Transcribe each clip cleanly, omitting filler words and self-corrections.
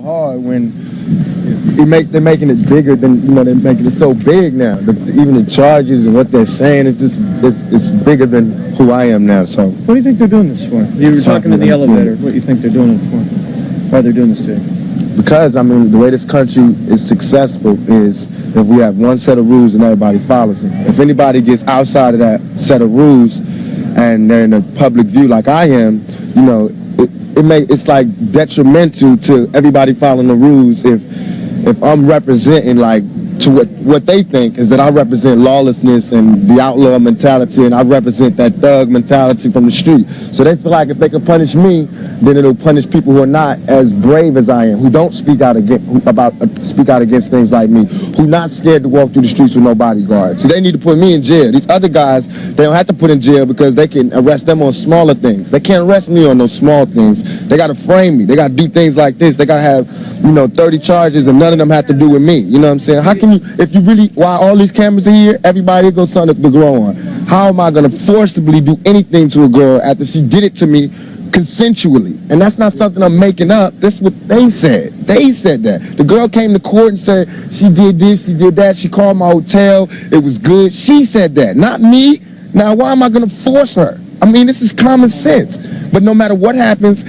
hard when they're making it bigger than, they're making it so big now. Even the charges and what they're saying, it's bigger than who I am now. So what do you think they're doing this for? You were talking in the elevator. What do you think they're doing it for? Why they're doing this to you? Because, the way this country is successful is if we have one set of rules and everybody follows them. If anybody gets outside of that set of rules and they're in a public view like I am, it's like detrimental to everybody following the rules if I'm representing to what they think is that I represent lawlessness and the outlaw mentality, and I represent that thug mentality from the street. So they feel like if they can punish me, then it'll punish people who are not as brave as I am, who don't speak out against things like me, who not scared to walk through the streets with no bodyguards. So they need to put me in jail. These other guys, they don't have to put in jail because they can arrest them on smaller things. They can't arrest me on those small things. They got to frame me. They got to do things like this. They got to have 30 charges and none of them have to do with me. You know what I'm saying? How can you, if you really, while all these cameras are here, everybody goes something to grow on. How am I going to forcibly do anything to a girl after she did it to me consensually? And that's not something I'm making up. That's what they said. They said that. The girl came to court and said she did this, she did that, she called my hotel, it was good. She said that, not me. Now, why am I going to force her? This is common sense. But no matter what happens,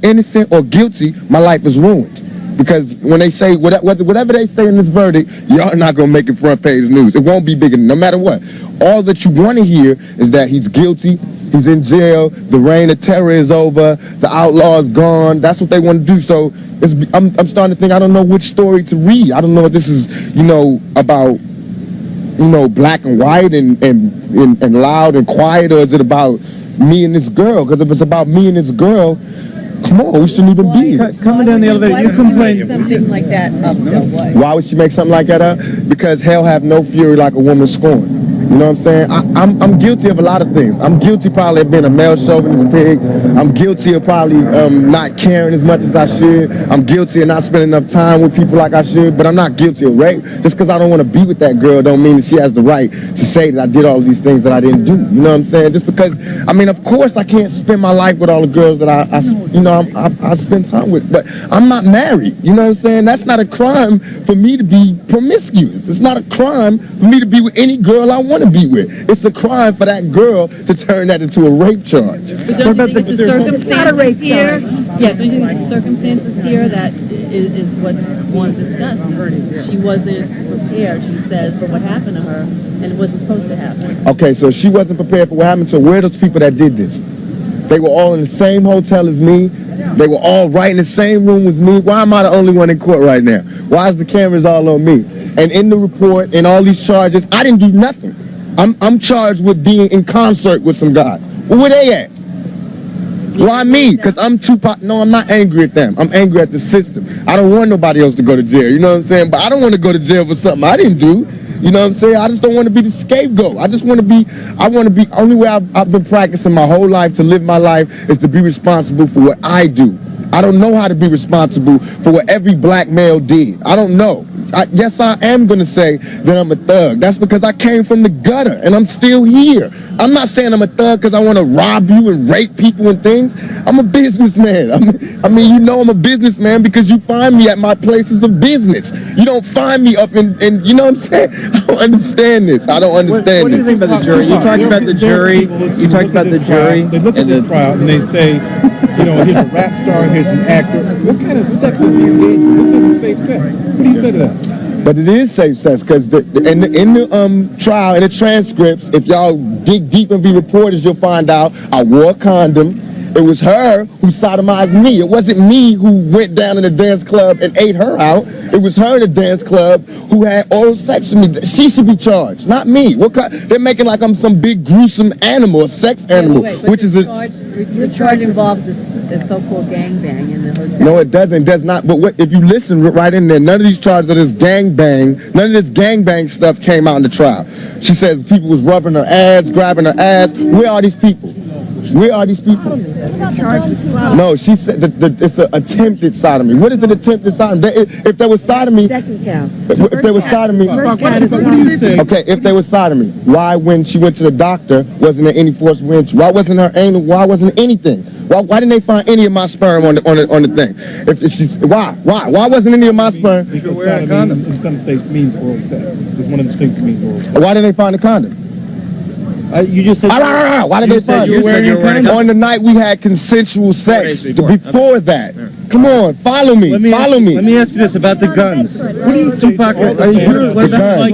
innocent or guilty, my life is ruined. Because when they say, whatever they say in this verdict, y'all are not going to make it front page news. It won't be bigger, no matter what. All that you want to hear is that he's guilty, he's in jail, the reign of terror is over, the outlaw is gone. That's what they want to do. So I'm starting to think I don't know which story to read. I don't know if this is, about, black and white and loud and quiet, or is it about me and this girl? Because if it's about me and this girl, come on, we shouldn't even be here. Coming down the elevator, you complain. Something like that up, though, what? Why would she make something like that up? Because hell have no fury like a woman scorned. You know what I'm saying? I'm guilty of a lot of things. I'm guilty probably of being a male chauvinist pig. I'm guilty of probably not caring as much as I should. I'm guilty of not spending enough time with people like I should. But I'm not guilty of rape. Just because I don't want to be with that girl don't mean that she has the right to say that I did all of these things that I didn't do. You know what I'm saying? Just because, of course I can't spend my life with all the girls that I spend time with. But I'm not married. You know what I'm saying? That's not a crime for me to be promiscuous. It's not a crime for me to be with any girl I want to be with. It's a crime for that girl to turn that into a rape charge. But don't you think the circumstances here? Yeah, don't you think the circumstances here that is what one discussed? She wasn't prepared, she says, for what happened to her, and it wasn't supposed to happen. Okay, so she wasn't prepared for what happened to her. Where are those people that did this? They were all in the same hotel as me. They were all right in the same room as me. Why am I the only one in court right now? Why is the cameras all on me? And in the report and all these charges, I didn't do nothing. I'm charged with being in concert with some guys. Well, where they at? Why me? Because I'm Tupac. No, I'm not angry at them. I'm angry at the system. I don't want nobody else to go to jail. You know what I'm saying? But I don't want to go to jail for something I didn't do. You know what I'm saying? I just don't want to be the scapegoat. I want to be, only way I've been practicing my whole life to live my life is to be responsible for what I do. I don't know how to be responsible for what every black male did. I don't know. Yes, I am going to say that I'm a thug. That's because I came from the gutter and I'm still here. I'm not saying I'm a thug because I want to rob you and rape people and things. I'm a businessman. I'm a businessman because you find me at my places of business. You don't find me up in you know what I'm saying? I don't understand this. I don't understand What do you think about the jury? You talked about the jury. You talked about the jury. They look at this trial and they say, here's a rap star, here's an actor. What kind of sex is he engaged in? This isn't safe sex. What do you say to that? But it is safe sex because in the trial, in the transcripts, if y'all dig deep and be reporters, you'll find out I wore a condom. It was her who sodomized me. It wasn't me who went down in the dance club and ate her out. It was her in the dance club who had oral sex with me. She should be charged, not me. They're making like I'm some big gruesome animal, a sex animal, which is the charge involves the so-called gangbang in the hotel. No, it doesn't. It does not. But if you listen right in there, none of these charges of this gangbang, none of this gangbang stuff came out in the trial. She says people was rubbing her ass, grabbing her ass. Where are these people? Where are these people? No, she said it's an attempted sodomy. What is an attempted sodomy? If there was sodomy, Second count. if there was sodomy, First count is What do you say? okay, if there was sodomy, why when she went to the doctor wasn't there any forcible entry? Why wasn't her anal? Why wasn't anything? Why didn't they find any of my sperm on the thing? If she's why wasn't any of my sperm? Because sodomy in some states means oral sex. It's one of the things that means oral sex. Why didn't they find the condom? You just said. Why did they find you said you were wearing a condom. on the night we had consensual sex before that? Come on, follow me. Follow me. Let me ask you this about the guns. Tupac, are you sure? What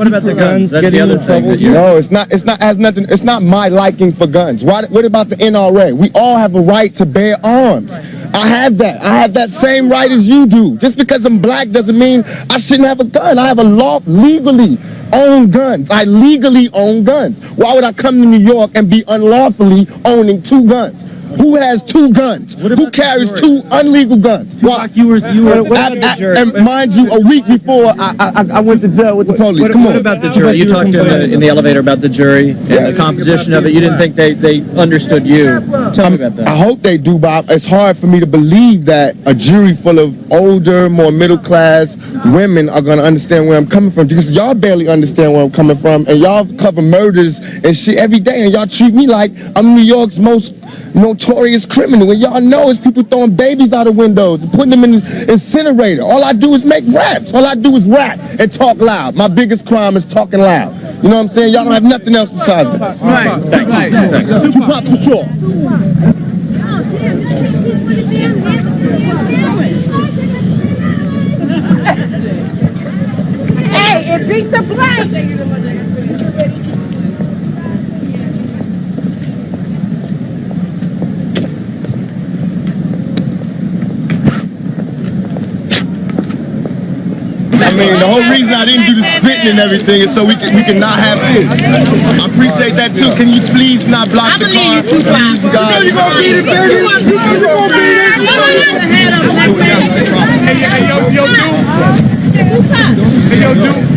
about the guns? That's the other thing that you. No, it's not has nothing. It's not my liking for guns. What about the NRA? We all have a right to bear arms. I have that. I have that same right as you do. Just because I'm black doesn't mean I shouldn't have a gun. I have a legally own guns. I legally own guns. Why would I come to New York and be unlawfully owning 2 guns? Who has 2 guns? Who carries 2 illegal guns? Why? You were And mind you, a week before I went to jail with the police. Come What on. about the jury? You talked in the elevator about the jury and Yes. the composition of it. You didn't think they understood you. Tell me about that. I hope they do, but it's hard for me to believe that a jury full of older, more middle-class women are going to understand where I'm coming from, because y'all barely understand where I'm coming from, and y'all cover murders and shit every day, and y'all treat me like I'm New York's most notorious criminal, and y'all know it's people throwing babies out of windows and putting them in the incinerator. All I do is make raps. All I do is rap and talk loud. My biggest crime is talking loud. You know what I'm saying? Y'all don't have nothing else besides that. Right. Thanks. Tupac for sure. Hey, it beats the blank. I mean, the whole reason I didn't do the spitting and everything is so we can not have kids. I appreciate that too. Can you please not block the car? Please, guys. You know you're gonna beat it, baby. You gonna beat it. Hey, yo, dude. Hey, yo, dude.